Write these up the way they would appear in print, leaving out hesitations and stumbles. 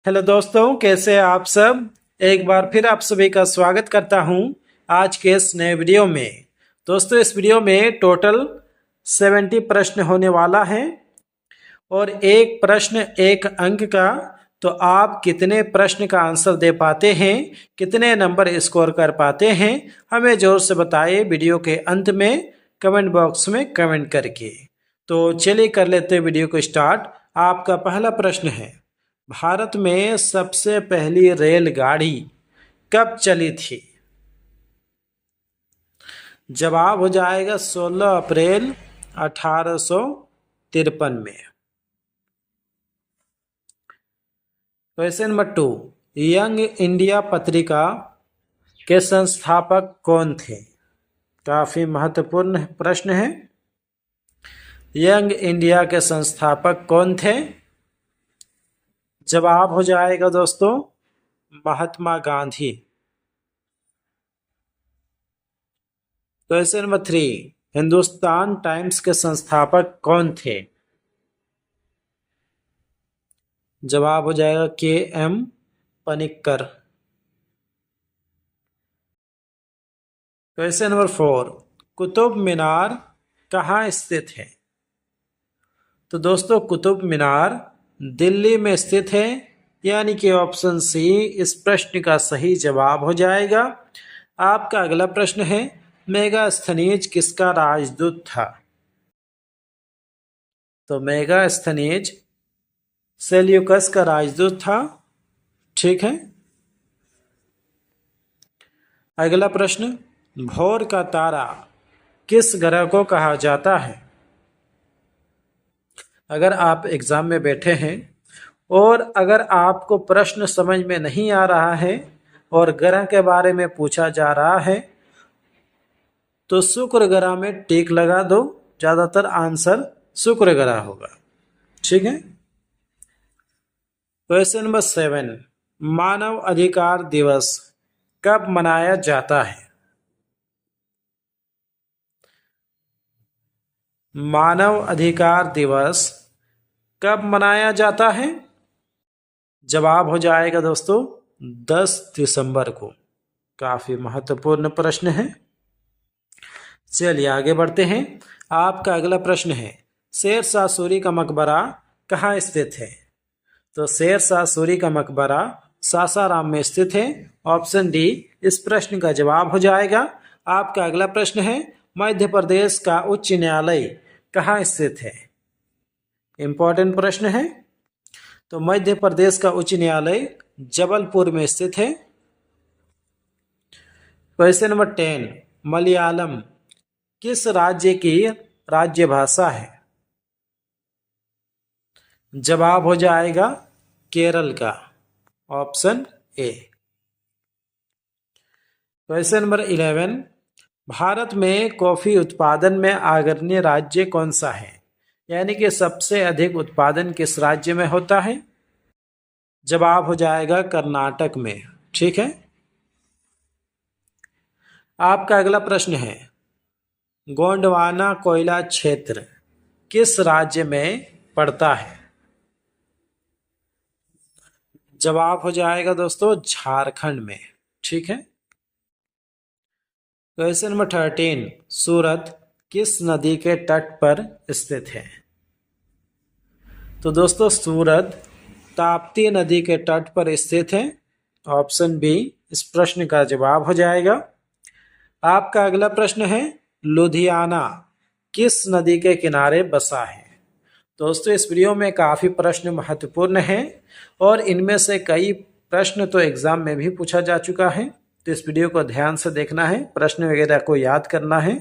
Hello दोस्तों, कैसे हैं आप सब। एक बार फिर आप सभी का स्वागत करता हूं आज के इस नए वीडियो में। दोस्तों, इस वीडियो में टोटल 70 प्रश्न होने वाला है और एक प्रश्न एक अंक का। तो आप कितने प्रश्न का आंसर दे पाते हैं, कितने नंबर स्कोर कर पाते हैं, हमें जोर से बताइए वीडियो के अंत में कमेंट बॉक्स में कमेंट करके। तो चलिए कर लेते हैं वीडियो को स्टार्ट। आपका पहला प्रश्न है, भारत में सबसे पहली रेलगाड़ी कब चली थी। जवाब हो जाएगा 16 अप्रैल 1853 में। क्वेश्चन नंबर 2, यंग इंडिया पत्रिका के संस्थापक कौन थे। काफी महत्वपूर्ण प्रश्न है। यंग इंडिया के संस्थापक कौन थे। जवाब हो जाएगा दोस्तों Mahatma Gandhi. Question number 3, Hindustan Times के संस्थापक कौन थे। जवाब हो जाएगा K M. Panikkar. Question number 4, Qutub Minar कहाँ स्थित है। तो दोस्तों, कुतुब मीनार दिल्ली में स्थित है, यानी कि ऑप्शन सी इस प्रश्न का सही जवाब हो जाएगा। आपका अगला प्रश्न है, मेगास्थनीज किसका राजदूत था। तो मेगास्थनीज सेल्यूकस का राजदूत था। ठीक है। अगला प्रश्न, भोर का तारा किस ग्रह को कहा जाता है। अगर आप एग्जाम में बैठे हैं और अगर आपको प्रश्न समझ में नहीं आ रहा है और ग्रह के बारे में पूछा जा रहा है तो शुक्र ग्रह में टिक लगा दो, ज्यादातर आंसर शुक्र ग्रह होगा। ठीक है। क्वेश्चन नंबर 7, मानव अधिकार दिवस कब मनाया जाता है। मानव अधिकार दिवस कब मनाया जाता है। जवाब हो जाएगा दोस्तों 10 दिसंबर को। काफी महत्वपूर्ण प्रश्न है। चलिए आगे बढ़ते हैं। आपका अगला प्रश्न है, शेरशाह सूरी का मकबरा कहाँ स्थित है। तो शेरशाह सूरी का मकबरा सासाराम में स्थित है। ऑप्शन डी इस प्रश्न का जवाब हो जाएगा। आपका अगला प्रश्न है, मध्य प्रदेश का उच्च न्यायालय कहाँ स्थित है। इंपॉर्टेंट प्रश्न है। तो मध्य प्रदेश का उच्च न्यायालय जबलपुर में स्थित है। क्वेश्चन नंबर 10, मलयालम किस राज्य की राज्य भाषा है। जवाब हो जाएगा केरल का। Option A. Question number 11, Bharat में कॉफी उत्पादन में अग्रणी राज्य कौन सा है, यानी कि सबसे अधिक उत्पादन किस राज्य में होता है। जवाब हो जाएगा कर्नाटक में। ठीक है। आपका अगला प्रश्न है, गोंडवाना कोयला क्षेत्र किस राज्य में पड़ता है। जवाब हो जाएगा दोस्तों झारखंड में। ठीक है। क्वेश्चन नंबर 13, सूरत किस नदी के तट पर स्थित है। तो दोस्तों सूरत ताप्ती नदी के तट पर स्थित है। ऑप्शन बी इस प्रश्न का जवाब हो जाएगा। आपका अगला प्रश्न है, लुधियाना किस नदी के किनारे बसा है। दोस्तों इस वीडियो में काफ़ी प्रश्न महत्वपूर्ण हैं और इनमें से कई प्रश्न तो एग्जाम में भी पूछा जा चुका है। तो इस वीडियो को ध्यान से देखना है, प्रश्न वगैरह को याद करना है।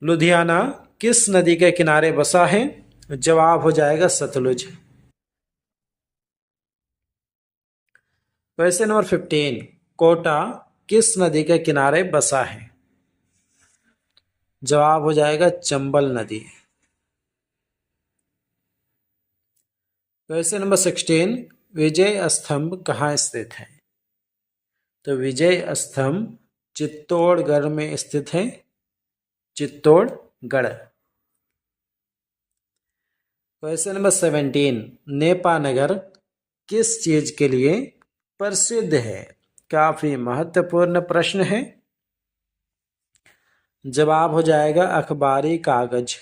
लुधियाना किस नदी के किनारे बसा है। जवाब हो जाएगा सतलुज। क्वेश्चन नंबर 15, कोटा किस नदी के किनारे बसा है। जवाब हो जाएगा चंबल नदी। क्वेश्चन नंबर 16, विजय स्तंभ कहाँ स्थित है। तो विजय स्तंभ चित्तौड़गढ़ में स्थित है। चित्तौड़गढ़। क्वेश्चन नंबर 17, नेपानगर किस चीज के लिए प्रसिद्ध है? काफी महत्वपूर्ण प्रश्न है। जवाब हो जाएगा अखबारी कागज।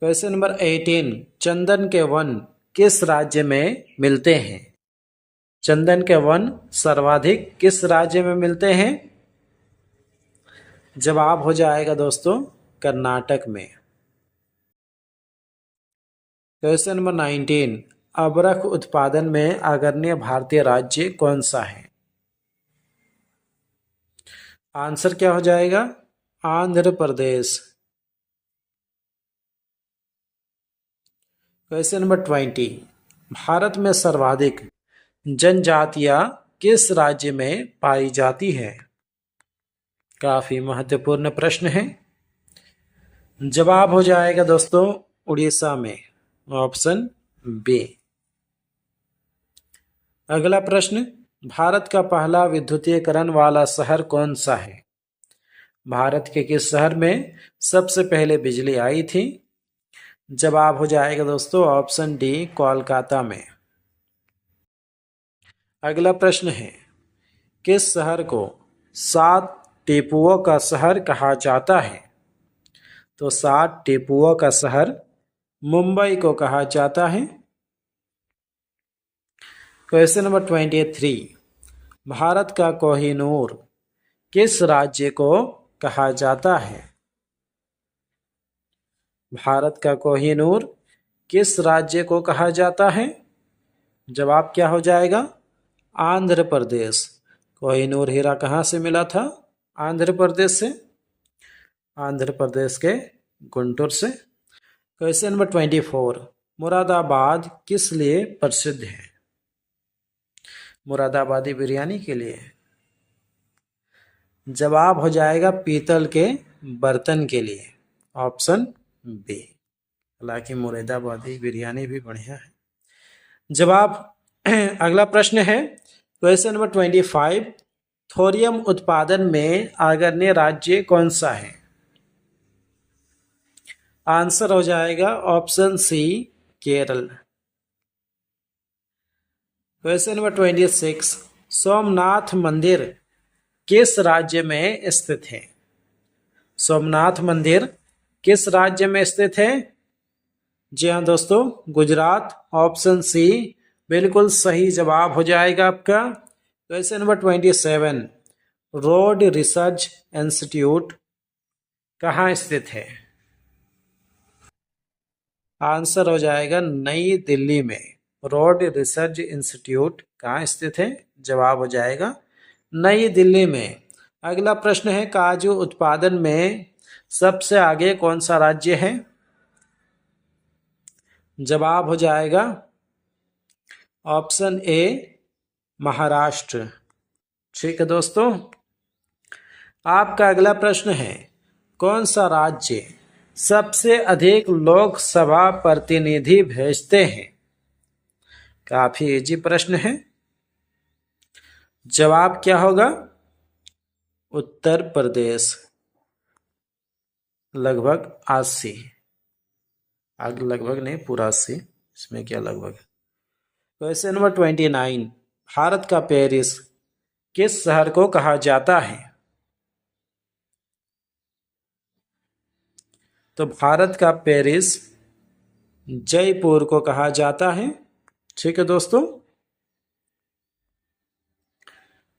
क्वेश्चन नंबर 18, चंदन के वन किस राज्य में मिलते हैं? चंदन के वन सर्वाधिक किस राज्य में मिलते हैं? जवाब हो जाएगा दोस्तों कर्नाटक में। क्वेश्चन नंबर 19, अबरख उत्पादन में अग्रणी भारतीय राज्य कौन सा है? आंसर क्या हो जाएगा? आंध्र प्रदेश। क्वेश्चन नंबर 20, भारत में सर्वाधिक जनजातियां किस राज्य में पाई जाती है? काफी महत्वपूर्ण प्रश्न है। जवाब हो जाएगा दोस्तों उड़ीसा में, ऑप्शन बी। अगला प्रश्न, भारत का पहला विद्युतीकरण वाला शहर कौन सा है? भारत के किस शहर में सबसे पहले बिजली आई थी? जवाब हो जाएगा दोस्तों ऑप्शन डी, कोलकाता में। अगला प्रश्न है, किस शहर को 7 टीपुओं का शहर कहा जाता है? तो 7 टीपुओं का शहर मुंबई को कहा जाता है। क्वेश्चन नंबर 23, भारत का कोहिनूर किस राज्य को कहा जाता है? भारत का कोहिनूर किस राज्य को कहा जाता है? जवाब क्या हो जाएगा? आंध्र प्रदेश। कोहिनूर हीरा कहाँ से मिला था? आंध्र प्रदेश से, आंध्र प्रदेश के गुंटूर से। क्वेश्चन नंबर 24, मुरादाबाद किस लिए प्रसिद्ध है? मुरादाबादी बिरयानी के लिए। जवाब हो जाएगा पीतल के बर्तन के लिए, ऑप्शन बी। हालांकि मुरादाबादी बिरयानी भी बढ़िया है। जवाब अगला प्रश्न है क्वेश्चन नंबर 25, थोरियम उत्पादन में अग्रणी राज्य कौन सा है? आंसर हो जाएगा option C, Kerala. Question number 26, Somnath मंदिर किस राज्य में स्थित है? सोमनाथ मंदिर किस राज्य में स्थित है? जी हाँ दोस्तों, गुजरात, ऑप्शन सी बिल्कुल सही जवाब हो जाएगा आपका। Question number 27, road research institute कहाँ स्थित है? आंसर हो जाएगा नई दिल्ली में। रोड रिसर्च इंस्टीट्यूट कहाँ स्थित है? जवाब हो जाएगा नई दिल्ली में। अगला प्रश्न है, काजू उत्पादन में सबसे आगे कौन सा राज्य है? जवाब हो जाएगा ऑप्शन ए, महाराष्ट्र। ठीक है दोस्तों, आपका अगला प्रश्न है, कौन सा राज्य सबसे अधिक लोकसभा प्रतिनिधि भेजते हैं? काफी इजी प्रश्न है। जवाब क्या होगा? उत्तर प्रदेश, लगभग 80। लगभग नहीं, पूरा 80, इसमें क्या लगभग। क्वेश्चन नंबर 29, भारत का पेरिस किस शहर को कहा जाता है? तो भारत का पेरिस जयपुर को कहा जाता है। ठीक है दोस्तों,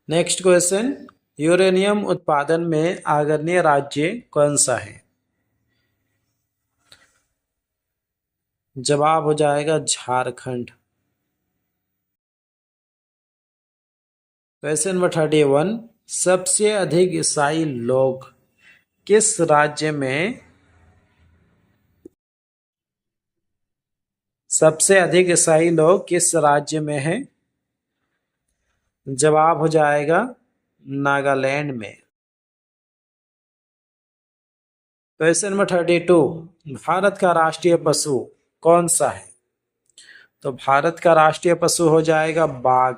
नेक्स्ट क्वेश्चन, यूरेनियम उत्पादन में अग्रणी राज्य कौन सा है? जवाब हो जाएगा झारखंड। क्वेश्चन नंबर 31, सबसे अधिक ईसाई लोग किस राज्य में, सबसे अधिक ईसाई लोग किस राज्य में हैं? जवाब हो जाएगा नागालैंड में। क्वेश्चन नंबर 32, भारत का राष्ट्रीय पशु कौन सा है? तो भारत का राष्ट्रीय पशु हो जाएगा बाघ।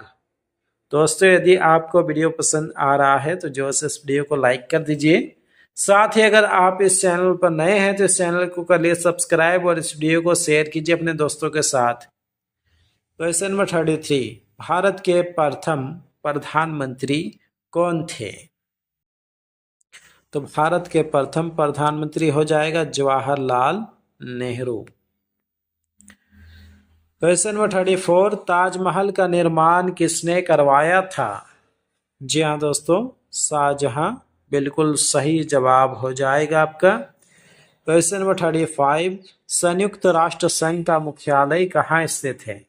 दोस्तों, यदि आपको वीडियो पसंद आ रहा है तो जो से इस वीडियो को लाइक कर दीजिए, साथ ही अगर आप इस चैनल पर नए हैं तो इस चैनल को कर लिए सब्सक्राइब और इस वीडियो को शेयर कीजिए अपने दोस्तों के साथ। क्वेश्चन नंबर 33, भारत के प्रथम प्रधानमंत्री कौन थे? तो भारत के प्रथम प्रधानमंत्री हो जाएगा जवाहरलाल नेहरू। क्वेश्चन नंबर 34, ताजमहल का निर्माण किसने करवाया था? जी हाँ दोस्तों, शाहजहां बिल्कुल सही जवाब हो जाएगा आपका। क्वेश्चन नंबर 35, संयुक्त राष्ट्र संघ का मुख्यालय कहाँ स्थित है?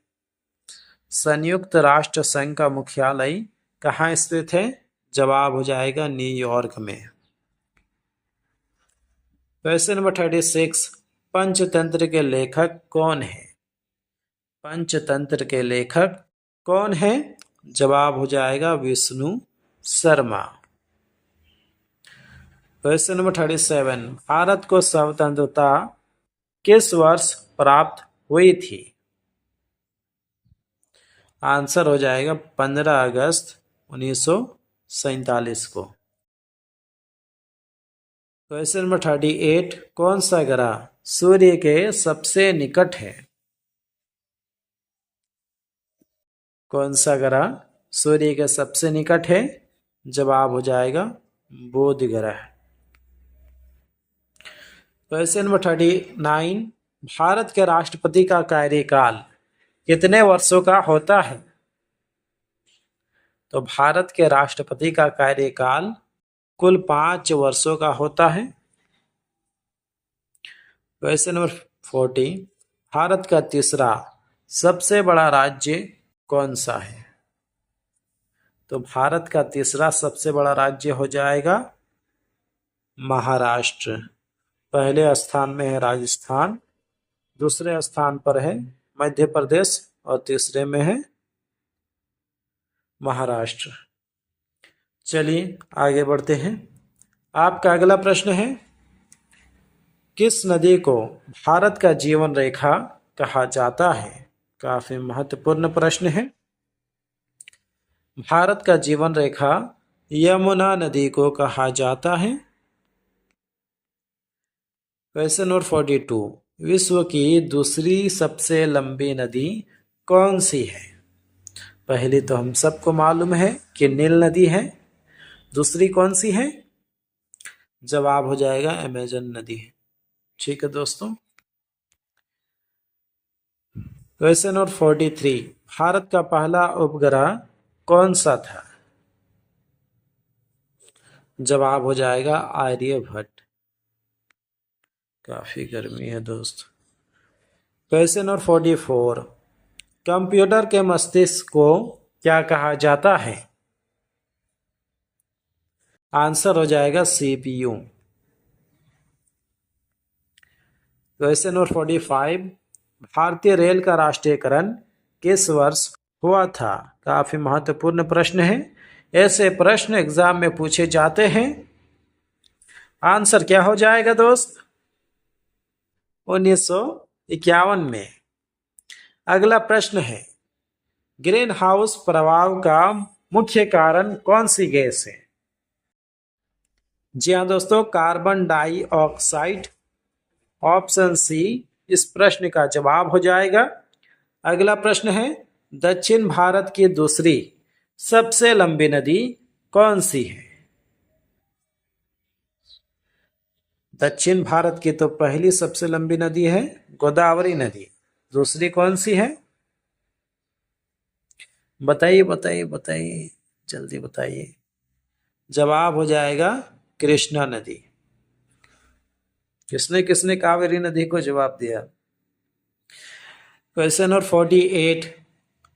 संयुक्त राष्ट्र संघ का मुख्यालय कहाँ स्थित है? जवाब हो जाएगा न्यूयॉर्क में। क्वेश्चन नंबर 36, पंचतंत्र के लेखक कौन है? पंचतंत्र के लेखक कौन है? जवाब हो जाएगा विष्णु शर्मा। क्वेश्चन नंबर 37, भारत को स्वतंत्रता किस वर्ष प्राप्त हुई थी? आंसर हो जाएगा 15 अगस्त 1947 को। क्वेश्चन नंबर 38, कौन सा ग्रह सूर्य के सबसे निकट है? कौन सा ग्रह सूर्य के सबसे निकट है? जवाब हो जाएगा बुध ग्रह। क्वेश्चन नंबर 39, भारत के राष्ट्रपति का कार्यकाल कितने वर्षों का होता है? तो भारत के राष्ट्रपति का कार्यकाल कुल 5 वर्षों का होता है। क्वेश्चन नंबर 40, भारत का तीसरा सबसे बड़ा राज्य कौन सा है? तो भारत का तीसरा सबसे बड़ा राज्य हो जाएगा महाराष्ट्र। पहले स्थान में है राजस्थान, दूसरे स्थान पर है मध्य प्रदेश और तीसरे में है महाराष्ट्र। चलिए आगे बढ़ते हैं। आपका अगला प्रश्न है, किस नदी को भारत का जीवन रेखा कहा जाता है? काफी महत्वपूर्ण प्रश्न है। भारत का जीवन रेखा यमुना नदी को कहा जाता है। क्वेश्चन नंबर 42, विश्व की दूसरी सबसे लंबी नदी कौन सी है? पहली तो हम सबको मालूम है कि नील नदी है। दूसरी कौन सी है? जवाब हो जाएगा अमेजन नदी है। ठीक है दोस्तों। क्वेश्चन नंबर 43, भारत का पहला उपग्रह कौन सा था? जवाब हो जाएगा आर्यभट्ट। काफी गर्मी है दोस्त। क्वेश्चन नंबर 44, कंप्यूटर के मस्तिष्क को क्या कहा जाता है? आंसर हो जाएगा सीपीयू। क्वेश्चन नंबर 45, भारतीय रेल का राष्ट्रीयकरण किस वर्ष हुआ था? काफी महत्वपूर्ण प्रश्न है। ऐसे प्रश्न एग्जाम में पूछे जाते हैं। आंसर क्या हो जाएगा दोस्त? 1951 में। अगला प्रश्न है, ग्रीन हाउस प्रभाव का मुख्य कारण कौन सी गैस है? जी हाँ दोस्तों, कार्बन डाइऑक्साइड। ऑप्शन सी इस प्रश्न का जवाब हो जाएगा। अगला प्रश्न है, दक्षिण भारत की दूसरी सबसे लंबी नदी कौन सी है? दक्षिण भारत की तो पहली सबसे लंबी नदी है गोदावरी नदी। दूसरी कौन सी है? बताइए बताइए बताइए, जल्दी बताइए। जवाब हो जाएगा कृष्णा नदी। किसने किसने कावेरी नदी को जवाब दिया? क्वेश्चन नंबर 48,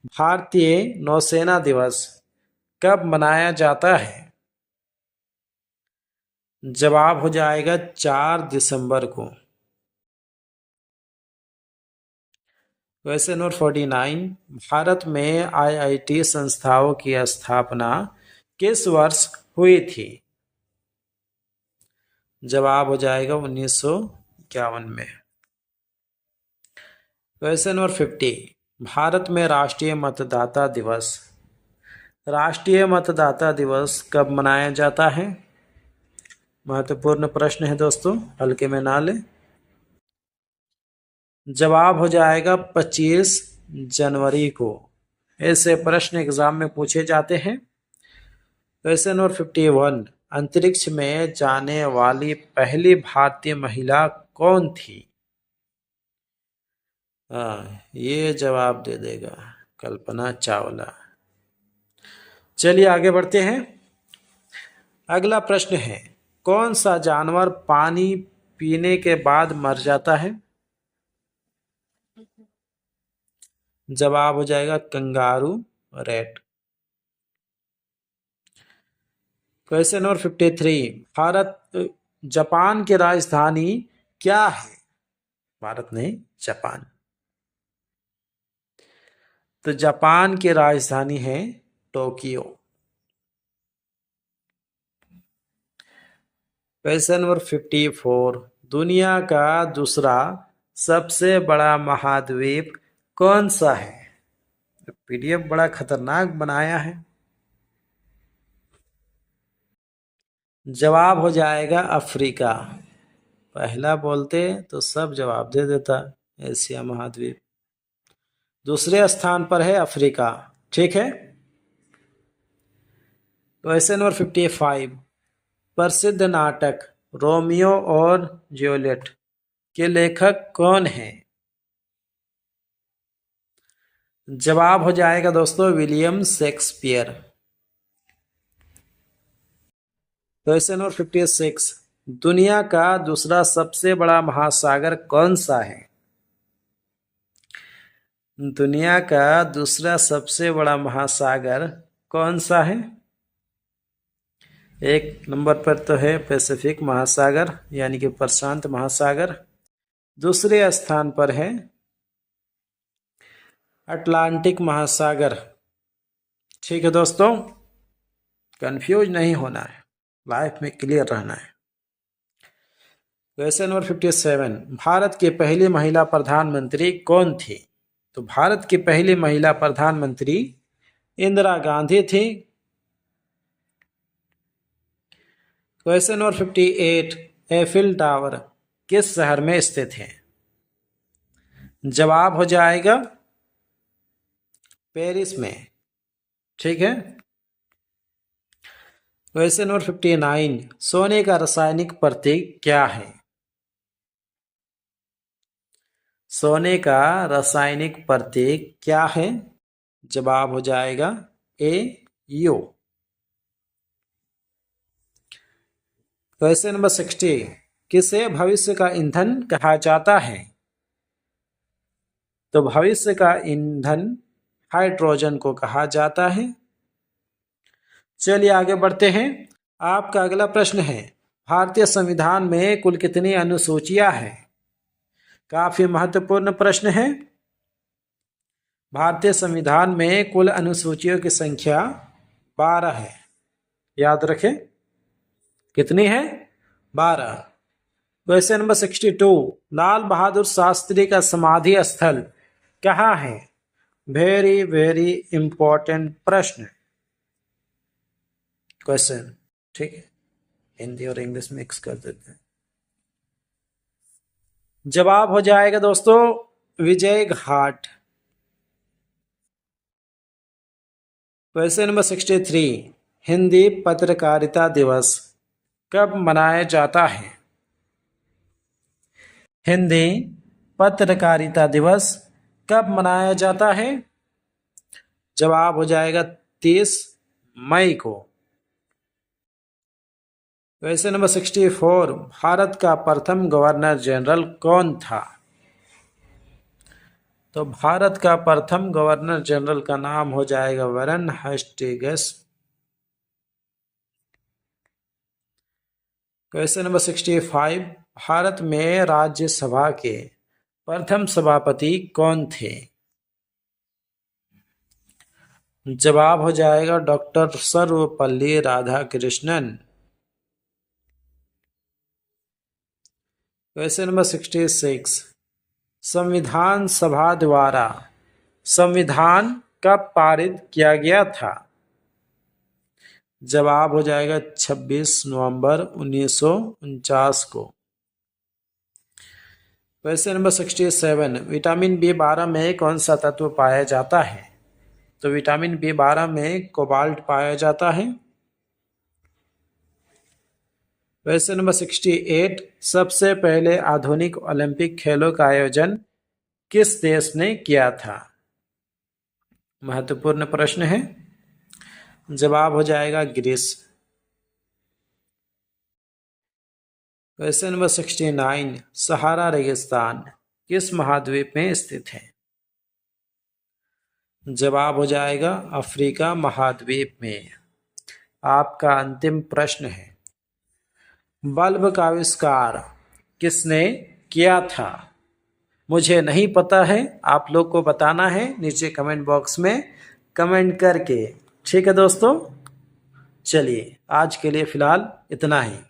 भारतीय नौसेना दिवस कब मनाया जाता है? जवाब हो जाएगा 4 दिसंबर को। क्वेश्चन नंबर 49, भारत में आईआईटी संस्थाओं की स्थापना किस वर्ष हुई थी? जवाब हो जाएगा 1951 में। क्वेश्चन नंबर 50, भारत में राष्ट्रीय मतदाता दिवस कब मनाया जाता है? महत्वपूर्ण प्रश्न है दोस्तों, हल्के में ना ले। जवाब हो जाएगा 25 जनवरी को। ऐसे प्रश्न एग्जाम में पूछे जाते हैं। क्वेश्चन नंबर 51, अंतरिक्ष में जाने वाली पहली भारतीय महिला कौन थी? ये जवाब दे देगा कल्पना चावला। चलिए आगे बढ़ते हैं। अगला प्रश्न है, कौन सा जानवर पानी पीने के बाद मर जाता है? जवाब हो जाएगा kangaroo rat. Question number 53, Japan की राजधानी क्या है? भारत नहीं, जापान। तो जापान की राजधानी है टोक्यो। क्वेश्चन नंबर 54, दुनिया का दूसरा सबसे बड़ा महाद्वीप कौन सा है? पीडीएफ बड़ा खतरनाक बनाया है। जवाब हो जाएगा अफ्रीका। पहला बोलते तो सब जवाब दे देता। एशिया महाद्वीप, दूसरे स्थान पर है अफ्रीका। ठीक है। क्वेश्चन नंबर 55, प्रसिद्ध नाटक रोमियो और जूलियट के लेखक कौन हैं? जवाब हो जाएगा दोस्तों विलियम शेक्सपियर। क्वेश्चन नंबर 56, दुनिया का दूसरा सबसे बड़ा महासागर कौन सा है? दुनिया का दूसरा सबसे बड़ा महासागर कौन सा है? एक नंबर पर तो है पैसिफिक महासागर यानी कि प्रशांत महासागर। दूसरे स्थान पर है अटलांटिक महासागर। ठीक है दोस्तों, कंफ्यूज नहीं होना है, लाइफ में क्लियर रहना है। क्वेश्चन नंबर 57, भारत की पहली महिला प्रधानमंत्री कौन थी? तो भारत की पहली महिला प्रधानमंत्री इंदिरा गांधी थी। क्वेश्चन नंबर 58, एफिल टावर किस शहर में स्थित है? जवाब हो जाएगा पेरिस में। ठीक है। क्वेश्चन नंबर 59, सोने का रासायनिक प्रतीक क्या है? सोने का रासायनिक प्रतीक क्या है? जवाब हो जाएगा AU। क्वेश्चन नंबर 60, किसे भविष्य का ईंधन कहा जाता है? तो भविष्य का ईंधन हाइड्रोजन को कहा जाता है। चलिए आगे बढ़ते हैं। आपका अगला प्रश्न है, भारतीय संविधान में कुल कितनी अनुसूचियां हैं? काफी महत्वपूर्ण प्रश्न है। भारतीय संविधान में कुल अनुसूचियों की संख्या 12 है। याद रखें कितनी है? 12। क्वेश्चन नंबर 62, लाल बहादुर शास्त्री का समाधि स्थल कहाँ है? वेरी वेरी इंपॉर्टेंट प्रश्न क्वेश्चन। ठीक है, हिंदी और इंग्लिश मिक्स कर देते हैं। जवाब हो जाएगा दोस्तों विजय घाट। क्वेश्चन नंबर 63, हिंदी पत्रकारिता दिवस कब मनाया जाता है? हिंदी पत्रकारिता दिवस कब मनाया जाता है? जवाब हो जाएगा 30 मई को। क्वेश्चन नंबर 64, भारत का प्रथम गवर्नर जनरल कौन था? तो भारत का प्रथम गवर्नर जनरल का नाम हो जाएगा Warren Hastings. Question number 65, Bharat में राज्यसभा के प्रथम सभापति कौन थे? जवाब हो जाएगा doctor Sarvepalli Radhakrishnan. Question number 66, संविधान सभा द्वारा संविधान कब पारित किया गया था? जवाब हो जाएगा 26 नवंबर 1949 को। क्वेश्चन नंबर 67, विटामिन बी 12 में कौन सा तत्व पाया जाता है? तो विटामिन बी 12 में कोबाल्ट पाया जाता है। क्वेश्चन नंबर 68, सबसे पहले आधुनिक ओलंपिक खेलों का आयोजन किस देश ने किया था? महत्वपूर्ण प्रश्न है। जवाब हो जाएगा ग्रीस। क्वेश्चन नंबर 69, सहारा रेगिस्तान किस महाद्वीप में स्थित है? जवाब हो जाएगा अफ्रीका महाद्वीप में। आपका अंतिम प्रश्न है, बल्ब का आविष्कार किसने किया था? मुझे नहीं पता है, आप लोग को बताना है नीचे कमेंट बॉक्स में कमेंट करके। ठीक है दोस्तों, चलिए आज के लिए फिलहाल इतना ही।